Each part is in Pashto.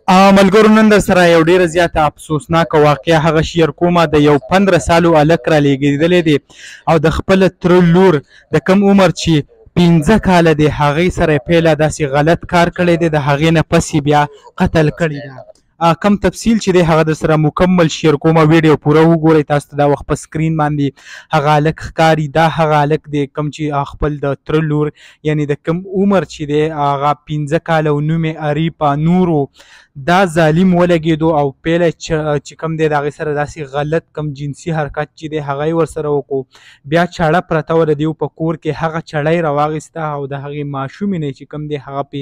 ملګرو نن در سره یو ډیره زیاته افسوسناکه واقعه هغه شیر کومه د یو 15 سالو هلک را لېږدېدلی دی او د خپله تره لور د کم عمر چې 15 کاله دی هغې سره یې پیله داسې غلط کار کړی دی د هغې نه پس یې بیا قتل کړی ده. کم تفصیل چې دی هغه در سره مکمل شیر کومه ویډیو پوره وګورئ. تاسو ته دا وخت په سکرین باندې هغه هلک ښکاري. دا هغه هلک دی کوم چې خپل د تره لور یعنې د کم عمر چې دی هغه 15 کاله او نوم یې اریپا نور و. دا ظالم ولګېدو او پیله چې کوم دی د هغې سره داسې غلط کم جنسي حرکت چې دی هغه یې ورسره وکړو. بیا چاړه پرته وه د دیو په کور کې هغه چړه یې راواخیسته او د هغې ماشومې نه چې کوم دی هغه پې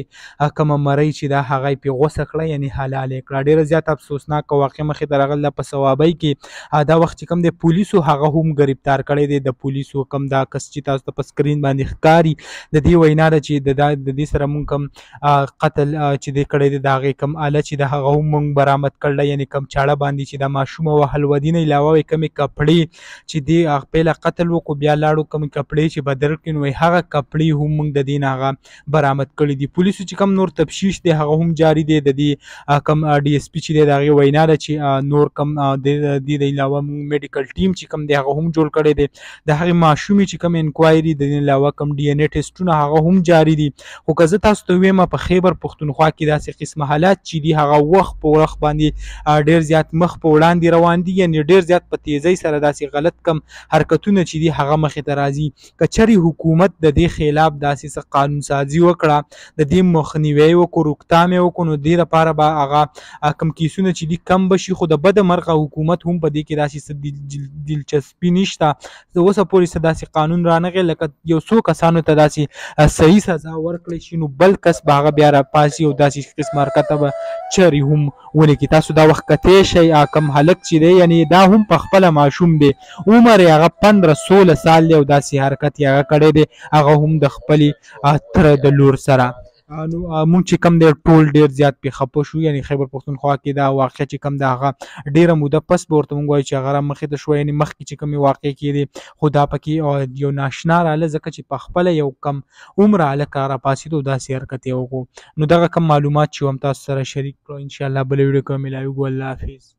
کومه مرۍ چې ده هغه یې پې غوڅه کړه یعنې حلال یې کړه. ډېره زیاته افسوسناکه واقع مخې ته راغله په صوابۍ کې. دا وخت چې کوم دی پولیسو هغه هم ګرفتار کړی دی. د پولیسو کوم دا کس چې تاسو ته په سکرین باندې ښکاري د دې وینا ده چې د دې سره مونږ کوم قتل چې دی کړی دی د هغې کوم آله چې د هغه هم مونږ برآمد کړله یعنې کوم چاړه باندې چې دا ماشومه وهل و دې نه علاوه یې کومې کپړې چې دی پهله قتل وکړو بیا لاړو کومې کپړې چې بدل کړي نو هغه کپړې هم مونږ د دې نه هغه برآمد کړي دي. پولیسو چې کوم نور تفتیش دی هغه هم جاري دی. د دې کوم ډي اس پي چې دی د هغې وینا ده چې نور کوم د دې د علاوه مونږ میډیکل ټیم چې کوم دی هغه هم جوړ کړی دی. د هغې ماشومې چې کوم انکوایري د دې علاوه کوم ډي ان اے ټسټونه هغه هم جاري دي. خو که زه تاسو ته ویم په خیبر پښتونخوا کې داسې قسمه حالات چې دي هغه وخت په وخت باندې ډېر زیات مخ په وړاندې روان دي یعنې ډېر زیات په تیزۍ سره داسې غلط کم حرکتونه چې دي هغه مخې ته راځي. که چېرې حکومت د دې خلاف داسې څه قانون سازي وکړه د دې مخنیوی یې وکړو روکتام یې وکړو نو دې لپاره به هغه کم کیسونه چې دي کم به شي. خو د بده مرغه حکومت هم په دې کې داسې څه دلچسپي نشته. د اوسه پورې څه داسې قانون رانغی لکه یو څو کسانو ته داسې صحیح سزا ورکړی شي نو بل کس به هغه بیا راپاسي او داسې قسمه حرکته به چرې هم ونه کړي. تاسو دا وخت کتی شئ کوم هلک چې دی یعنې دا هم په خپله ماشوم دی عمر یې هغه 15-16 سال دی او داسې حرکت یې هغه کړی دی هغه هم د خپلې تره د لور سره. نو مونږ چې کوم دی ټول ډېر زیات پې خفه شو یعنې خیبر پښتونخوا کې دا واقعه چې کوم ده هغه ډېره موده پس به ورته مونږ وایو چې هغه مخې ته شوه یعنې مخکې چې کومې واقعې کېدې خو دا پکې یو ناشنا راغله ځکه چې په خپله یو کم عمره هلک راپاڅېد او داسې حرکت یې وکړو. نو دغه کم معلومات چې هم تاسو سره شریک کړو انشاءالله بله ویډیو کې به ملاویږو. الله حافظ.